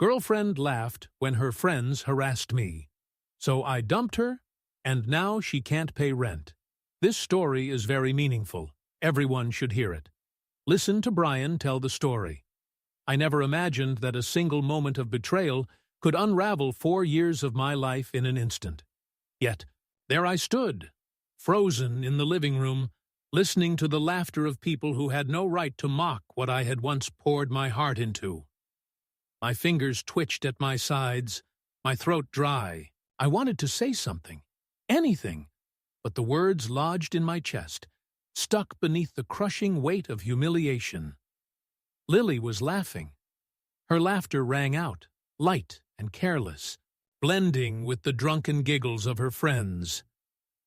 Girlfriend laughed when her friends harassed me. So I dumped her, and now she can't pay rent. This story is very meaningful. Everyone should hear it. Listen to Brian tell the story. I never imagined that a single moment of betrayal could unravel 4 years of my life in an instant. Yet, there I stood, frozen in the living room, listening to the laughter of people who had no right to mock what I had once poured my heart into. My fingers twitched at my sides, my throat dry. I wanted to say something, anything, but the words lodged in my chest, stuck beneath the crushing weight of humiliation. Lily was laughing. Her laughter rang out, light and careless, blending with the drunken giggles of her friends.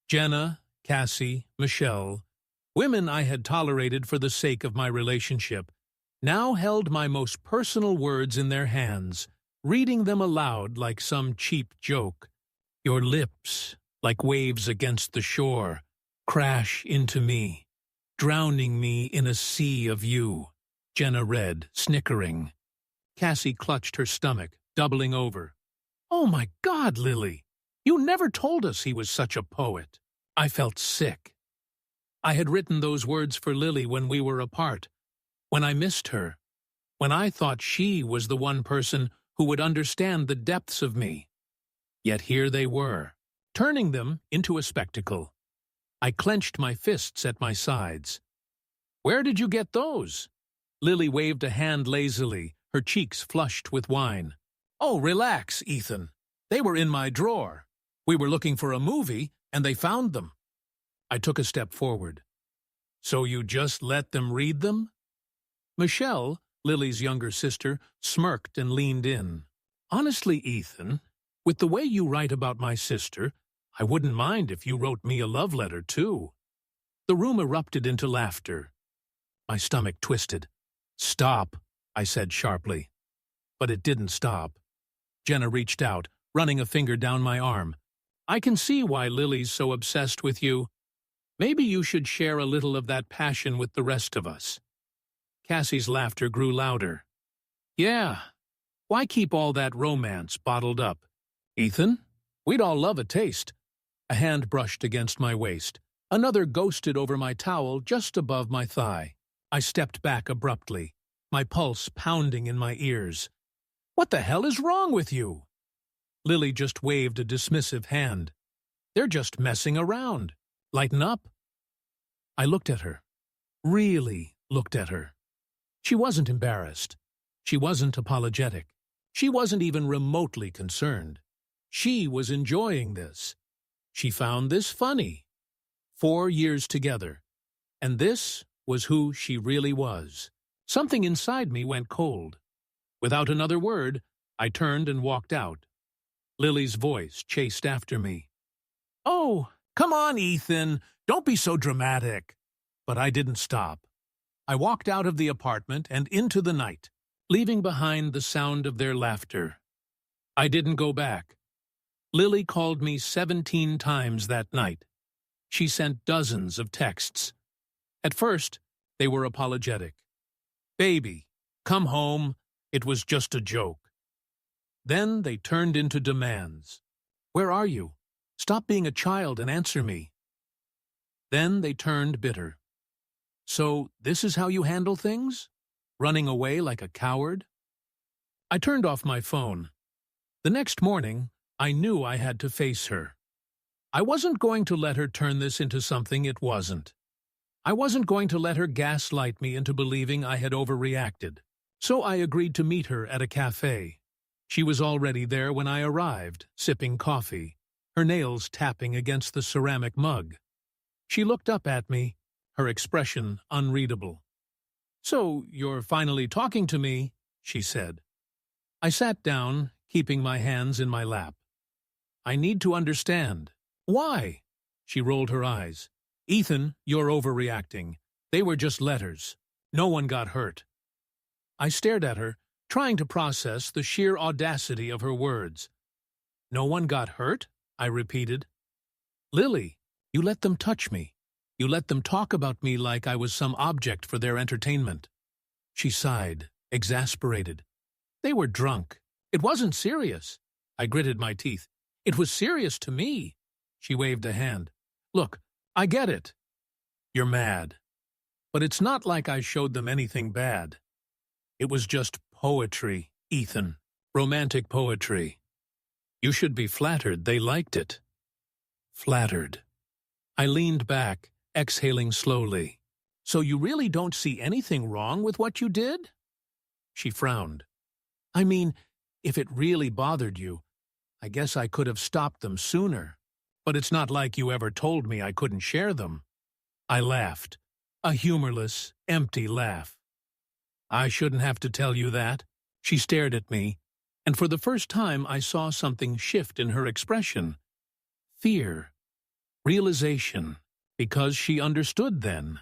Jenna, Cassie, Michelle, women I had tolerated for the sake of my relationship, now held my most personal words in their hands, reading them aloud like some cheap joke. Your lips, like waves against the shore, crash into me, drowning me in a sea of you, Jenna read, snickering. Cassie clutched her stomach, doubling over. Oh my God, Lily! You never told us he was such a poet. I felt sick. I had written those words for Lily when we were apart, when I missed her, when I thought she was the one person who would understand the depths of me. Yet here they were, turning them into a spectacle. I clenched my fists at my sides. Where did you get those? Lily waved a hand lazily, her cheeks flushed with wine. Oh, relax, Ethan. They were in my drawer. We were looking for a movie, and they found them. I took a step forward. So you just let them read them? Michelle, Lily's younger sister, smirked and leaned in. Honestly, Ethan, with the way you write about my sister, I wouldn't mind if you wrote me a love letter, too. The room erupted into laughter. My stomach twisted. Stop, I said sharply. But it didn't stop. Jenna reached out, running a finger down my arm. I can see why Lily's so obsessed with you. Maybe you should share a little of that passion with the rest of us. Cassie's laughter grew louder. Yeah, why keep all that romance bottled up? Ethan, we'd all love a taste. A hand brushed against my waist. Another ghosted over my towel just above my thigh. I stepped back abruptly, my pulse pounding in my ears. What the hell is wrong with you? Lily just waved a dismissive hand. They're just messing around. Lighten up. I looked at her. Really looked at her. She wasn't embarrassed. She wasn't apologetic. She wasn't even remotely concerned. She was enjoying this. She found this funny. 4 years together. And this was who she really was. Something inside me went cold. Without another word, I turned and walked out. Lily's voice chased after me. Oh, come on, Ethan. Don't be so dramatic. But I didn't stop. I walked out of the apartment and into the night, leaving behind the sound of their laughter. I didn't go back. Lily called me 17 times that night. She sent dozens of texts. At first, they were apologetic. Baby, come home. It was just a joke. Then they turned into demands. Where are you? Stop being a child and answer me. Then they turned bitter. So this is how you handle things? Running away like a coward? I turned off my phone. The next morning, I knew I had to face her. I wasn't going to let her turn this into something it wasn't. I wasn't going to let her gaslight me into believing I had overreacted. So I agreed to meet her at a cafe. She was already there when I arrived, sipping coffee, her nails tapping against the ceramic mug. She looked up at me, her expression unreadable. So you're finally talking to me, she said. I sat down, keeping my hands in my lap. I need to understand. Why? She rolled her eyes. Ethan, you're overreacting. They were just letters. No one got hurt. I stared at her, trying to process the sheer audacity of her words. No one got hurt? I repeated. Lily, you let them touch me. You let them talk about me like I was some object for their entertainment. She sighed, exasperated. They were drunk, It wasn't serious. I gritted my teeth. It was serious to me. She waved a hand. Look, I get it. You're mad. But it's not like I showed them anything bad. It was just poetry, Ethan. Romantic poetry. You should be flattered they liked it. Flattered. I leaned back, exhaling slowly. So you really don't see anything wrong with what you did? She frowned. I mean, if it really bothered you, I guess I could have stopped them sooner. But it's not like you ever told me I couldn't share them. I laughed. A humorless, empty laugh. I shouldn't have to tell you that. She stared at me, and for the first time I saw something shift in her expression. Fear. Realization. Because she understood then.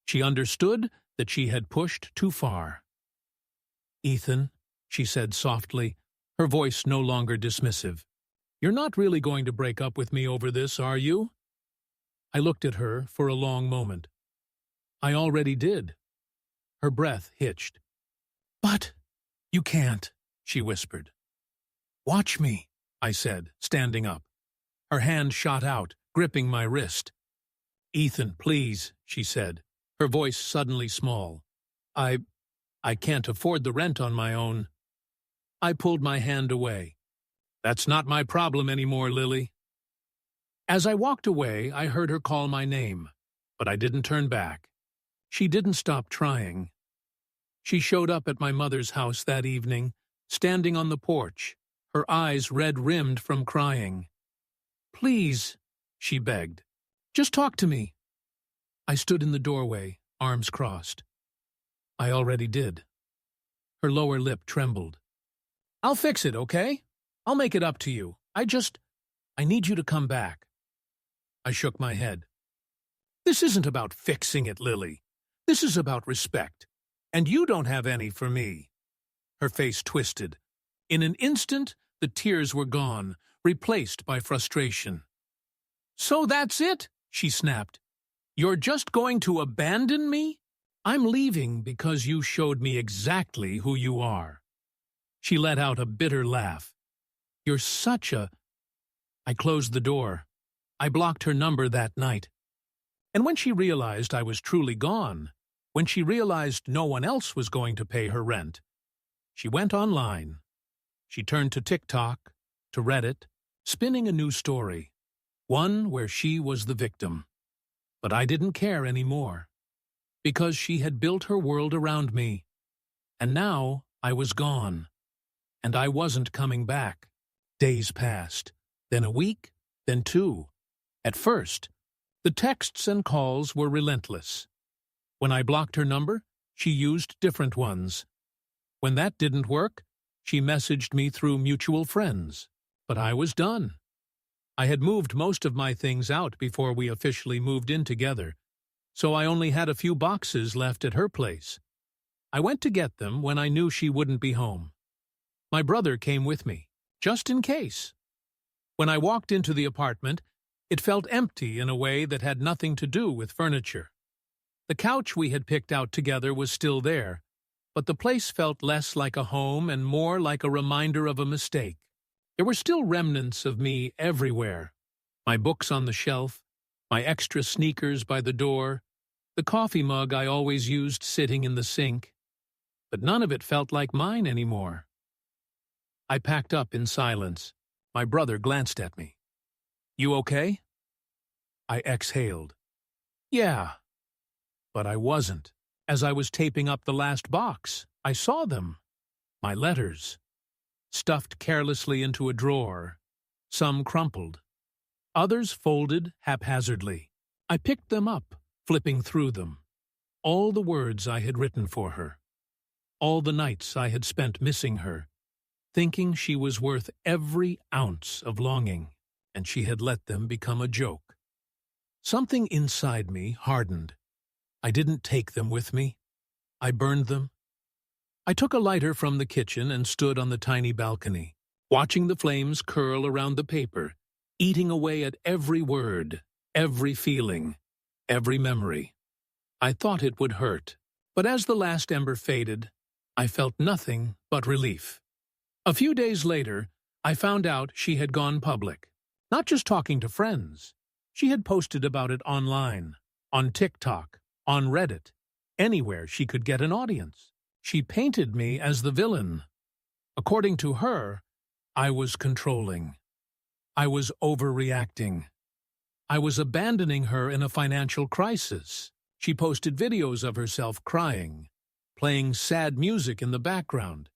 She understood that she had pushed too far. Ethan, she said softly, her voice no longer dismissive. You're not really going to break up with me over this, are you? I looked at her for a long moment. I already did. Her breath hitched. But you can't, she whispered. Watch me, I said, standing up. Her hand shot out, gripping my wrist. Ethan, please, she said, her voice suddenly small. I can't afford the rent on my own. I pulled my hand away. That's not my problem anymore, Lily. As I walked away, I heard her call my name, but I didn't turn back. She didn't stop trying. She showed up at my mother's house that evening, standing on the porch, her eyes red-rimmed from crying. Please, she begged, just talk to me. I stood in the doorway, arms crossed. I already did. Her lower lip trembled. I'll fix it, okay? I'll make it up to you. I need you to come back. I shook my head. This isn't about fixing it, Lily. This is about respect. And you don't have any for me. Her face twisted. In an instant, the tears were gone, replaced by frustration. So that's it, she snapped. You're just going to abandon me? I'm leaving because you showed me exactly who you are. She let out a bitter laugh. You're such a... I closed the door. I blocked her number that night. And when she realized I was truly gone, when she realized no one else was going to pay her rent, she went online. She turned to TikTok, to Reddit, spinning a new story, one where she was the victim. But I didn't care anymore, because she had built her world around me. And now I was gone, and I wasn't coming back. Days passed, then a week, then two. At first, the texts and calls were relentless. When I blocked her number, she used different ones. When that didn't work, she messaged me through mutual friends. But I was done. I had moved most of my things out before we officially moved in together, so I only had a few boxes left at her place. I went to get them when I knew she wouldn't be home. My brother came with me, just in case. When I walked into the apartment, it felt empty in a way that had nothing to do with furniture. The couch we had picked out together was still there, but the place felt less like a home and more like a reminder of a mistake. There were still remnants of me everywhere. My books on the shelf, my extra sneakers by the door, the coffee mug I always used sitting in the sink. But none of it felt like mine anymore. I packed up in silence. My brother glanced at me. You okay? I exhaled. Yeah. But I wasn't. As I was taping up the last box, I saw them. My letters. Stuffed carelessly into a drawer. Some crumpled. Others folded haphazardly. I picked them up, flipping through them. All the words I had written for her. All the nights I had spent missing her, thinking she was worth every ounce of longing, and she had let them become a joke. Something inside me hardened. I didn't take them with me. I burned them. I took a lighter from the kitchen and stood on the tiny balcony, watching the flames curl around the paper, eating away at every word, every feeling, every memory. I thought it would hurt, but as the last ember faded, I felt nothing but relief. A few days later, I found out she had gone public. Not just talking to friends. She had posted about it online, on TikTok, on Reddit, anywhere she could get an audience. She painted me as the villain. According to her, I was controlling. I was overreacting. I was abandoning her in a financial crisis. She posted videos of herself crying, playing sad music in the background,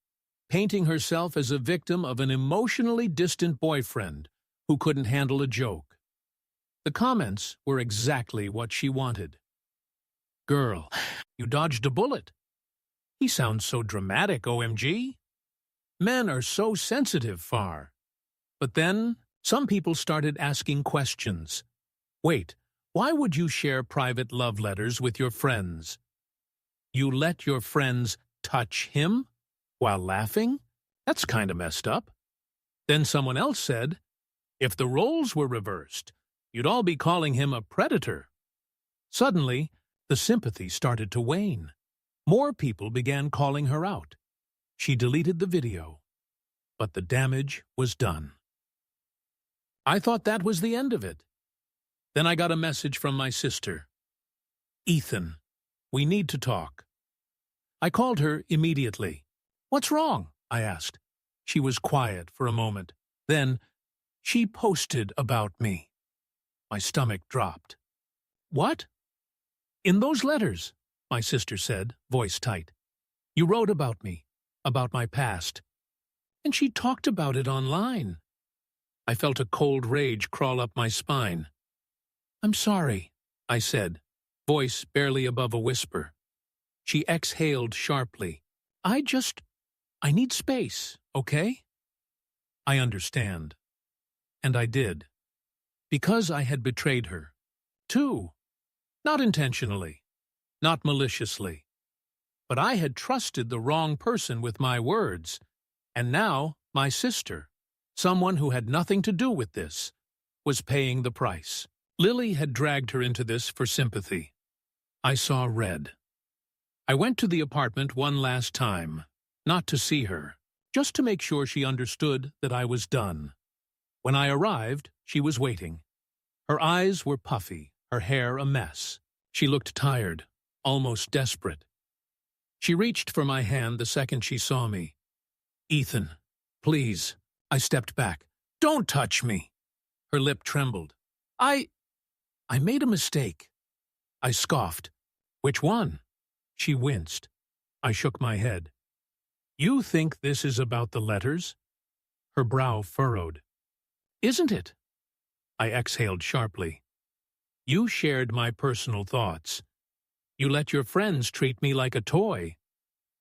painting herself as a victim of an emotionally distant boyfriend who couldn't handle a joke. The comments were exactly what she wanted. "Girl, you dodged a bullet. He sounds so dramatic, OMG. Men are so sensitive, Far." But then, some people started asking questions. Wait, why would you share private love letters with your friends? You let your friends touch him while laughing? That's kind of messed up. Then someone else said, if the roles were reversed, you'd all be calling him a predator. Suddenly, the sympathy started to wane. More people began calling her out. She deleted the video, but the damage was done. I thought that was the end of it. Then I got a message from my sister. "Ethan, we need to talk." I called her immediately. "What's wrong?" I asked. She was quiet for a moment. Then, she posted about me. My stomach dropped. "What?" "In those letters," my sister said, voice tight. "You wrote about me, about my past. And she talked about it online." I felt a cold rage crawl up my spine. "I'm sorry," I said, voice barely above a whisper. She exhaled sharply. I need space, okay?" "I understand." And I did. Because I had betrayed her. Too. Not intentionally. Not maliciously. But I had trusted the wrong person with my words. And now, my sister, someone who had nothing to do with this, was paying the price. Lily had dragged her into this for sympathy. I saw red. I went to the apartment one last time, not to see her, just to make sure she understood that I was done. When I arrived, she was waiting. Her eyes were puffy, her hair a mess. She looked tired, almost desperate. She reached for my hand the second she saw me. "Ethan, please." I stepped back. "Don't touch me." Her lip trembled. I made a mistake." I scoffed. "Which one?" She winced. I shook my head. "You think this is about the letters?" Her brow furrowed. "Isn't it?" I exhaled sharply. "You shared my personal thoughts. You let your friends treat me like a toy.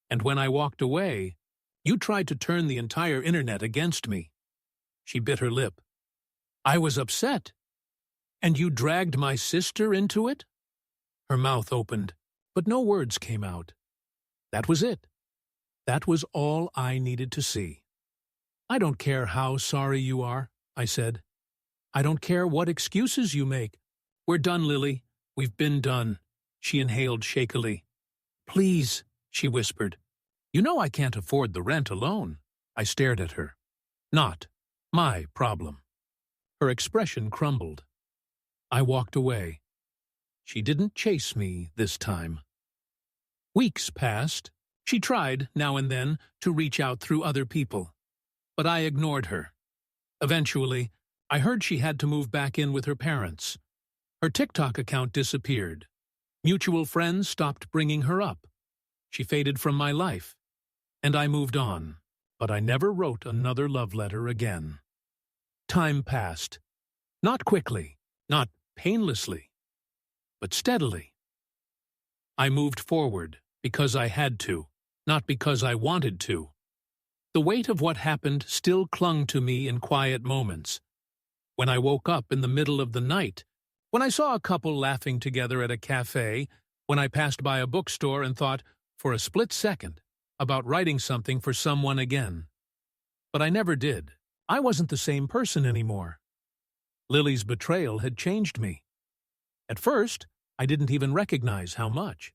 And when I walked away, you tried to turn the entire internet against me." She bit her lip. "I was upset. And you dragged my sister into it?" Her mouth opened, but no words came out. That was it. That was all I needed to see. "I don't care how sorry you are," I said. "I don't care what excuses you make. We're done, Lily. We've been done." She inhaled shakily. "Please," she whispered. "You know I can't afford the rent alone." I stared at her. "Not my problem." Her expression crumbled. I walked away. She didn't chase me this time. Weeks passed. She tried, now and then, to reach out through other people. But I ignored her. Eventually, I heard she had to move back in with her parents. Her TikTok account disappeared. Mutual friends stopped bringing her up. She faded from my life. And I moved on. But I never wrote another love letter again. Time passed. Not quickly. Not painlessly, but steadily. I moved forward because I had to, not because I wanted to. The weight of what happened still clung to me in quiet moments. When I woke up in the middle of the night, when I saw a couple laughing together at a cafe, when I passed by a bookstore and thought, for a split second, about writing something for someone again. But I never did. I wasn't the same person anymore. Lily's betrayal had changed me. At first, I didn't even recognize how much.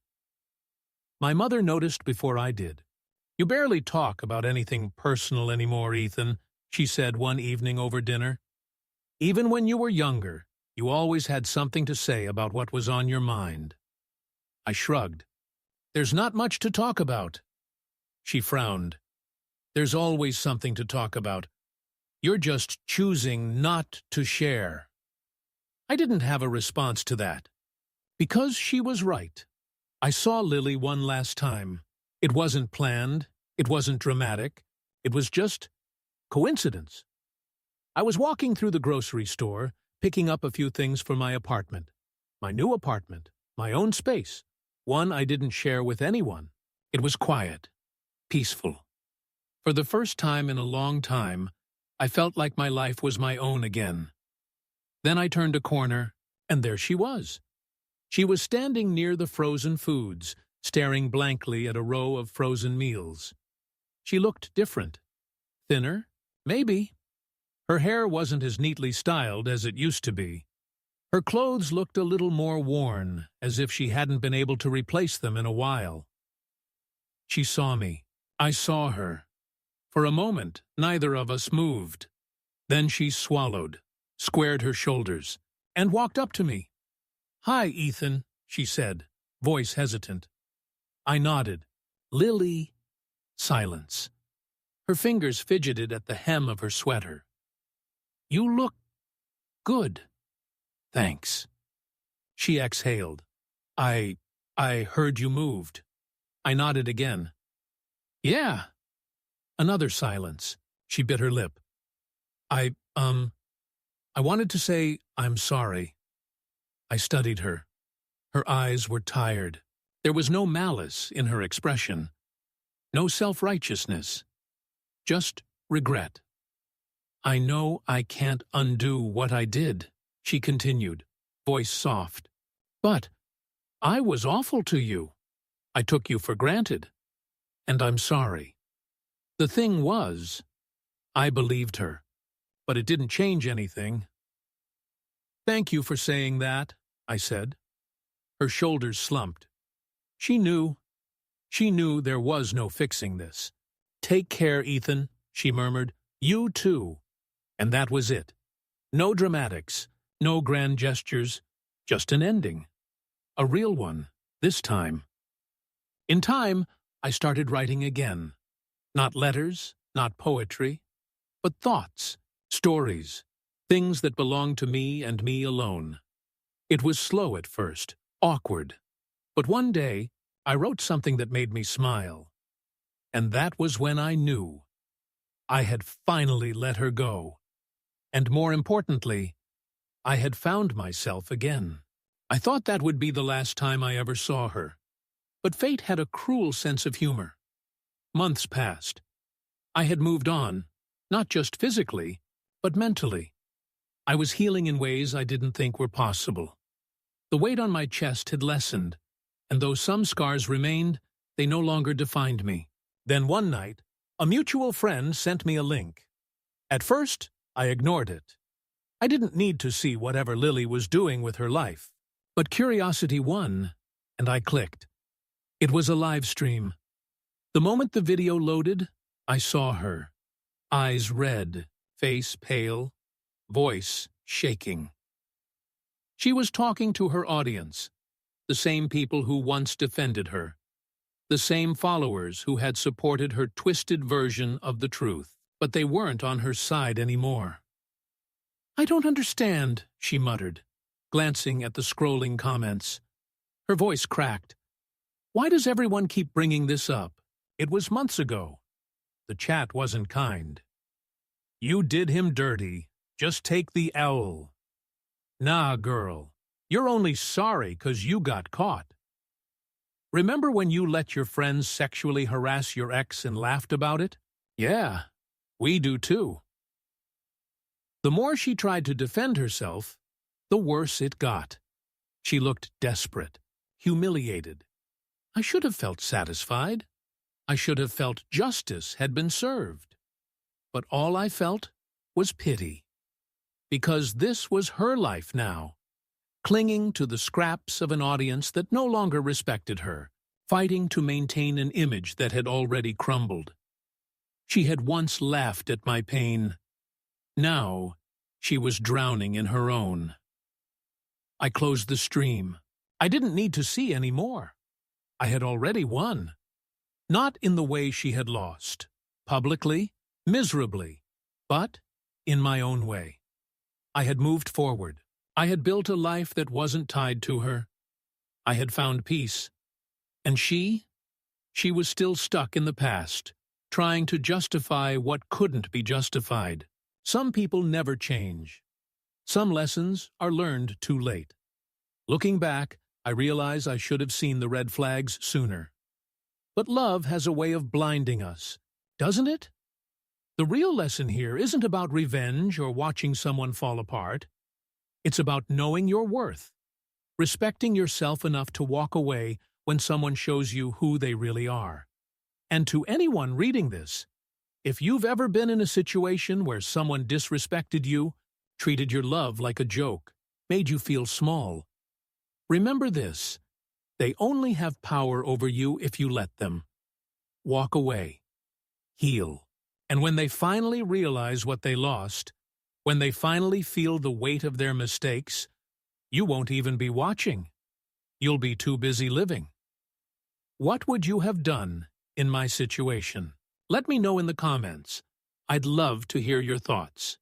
My mother noticed before I did. You barely talk about anything personal anymore, Ethan, she said one evening over dinner. Even when you were younger, you always had something to say about what was on your mind. I shrugged. There's not much to talk about. She frowned. There's always something to talk about. You're just choosing not to share. I didn't have a response to that. Because she was right. I saw Lily one last time. It wasn't planned. It wasn't dramatic. It was just coincidence. I was walking through the grocery store, picking up a few things for my apartment. My new apartment, my own space, one I didn't share with anyone. It was quiet, peaceful. For the first time in a long time, I felt like my life was my own again. Then I turned a corner, and there she was. She was standing near the frozen foods, staring blankly at a row of frozen meals. She looked different. Thinner? Maybe. Her hair wasn't as neatly styled as it used to be. Her clothes looked a little more worn, as if she hadn't been able to replace them in a while. She saw me. I saw her. For a moment, neither of us moved. Then she swallowed, squared her shoulders, and walked up to me. "Hi, Ethan," she said, voice hesitant. I nodded. "Lily." Silence. Her fingers fidgeted at the hem of her sweater. "You look good." "Thanks." She exhaled. I heard you moved." I nodded again. "Yeah." Another silence. She bit her lip. I wanted to say I'm sorry." I studied her. Her eyes were tired. There was no malice in her expression. No self-righteousness. Just regret. "I know I can't undo what I did," she continued, voice soft. "But I was awful to you. I took you for granted. And I'm sorry." The thing was, I believed her, but it didn't change anything. "Thank you for saying that," I said. Her shoulders slumped. She knew there was no fixing this. "Take care, Ethan," she murmured. "You too." And that was it. No dramatics, no grand gestures, just an ending. A real one, this time. In time, I started writing again. Not letters, not poetry, but thoughts, stories, things that belonged to me and me alone. It was slow at first, awkward. But one day, I wrote something that made me smile. And that was when I knew. I had finally let her go. And more importantly, I had found myself again. I thought that would be the last time I ever saw her. But fate had a cruel sense of humor. Months passed. I had moved on, not just physically, but mentally. I was healing in ways I didn't think were possible. The weight on my chest had lessened, and though some scars remained, they no longer defined me. Then one night, a mutual friend sent me a link. At first, I ignored it. I didn't need to see whatever Lily was doing with her life. But curiosity won, and I clicked. It was a live stream. The moment the video loaded, I saw her. Eyes red, face pale, voice shaking. She was talking to her audience, the same people who once defended her, the same followers who had supported her twisted version of the truth, but they weren't on her side anymore. "I don't understand," she muttered, glancing at the scrolling comments. Her voice cracked. "Why does everyone keep bringing this up? It was months ago." The chat wasn't kind. "You did him dirty. Just take the L." "Nah, girl. You're only sorry 'cause you got caught." "Remember when you let your friends sexually harass your ex and laughed about it?" "Yeah, we do too." The more she tried to defend herself, the worse it got. She looked desperate, humiliated. I should have felt satisfied. I should have felt justice had been served. But all I felt was pity. Because this was her life now, clinging to the scraps of an audience that no longer respected her, fighting to maintain an image that had already crumbled. She had once laughed at my pain. Now, she was drowning in her own. I closed the stream. I didn't need to see any more. I had already won. Not in the way she had lost, publicly, miserably, but in my own way. I had moved forward. I had built a life that wasn't tied to her. I had found peace. And she was still stuck in the past, trying to justify what couldn't be justified. Some people never change. Some lessons are learned too late. Looking back, I realize I should have seen the red flags sooner. But love has a way of blinding us, doesn't it? The real lesson here isn't about revenge or watching someone fall apart. It's about knowing your worth, respecting yourself enough to walk away when someone shows you who they really are. And to anyone reading this, if you've ever been in a situation where someone disrespected you, treated your love like a joke, made you feel small, remember this: they only have power over you if you let them. Walk away. Heal. And when they finally realize what they lost, when they finally feel the weight of their mistakes, you won't even be watching. You'll be too busy living. What would you have done in my situation? Let me know in the comments. I'd love to hear your thoughts.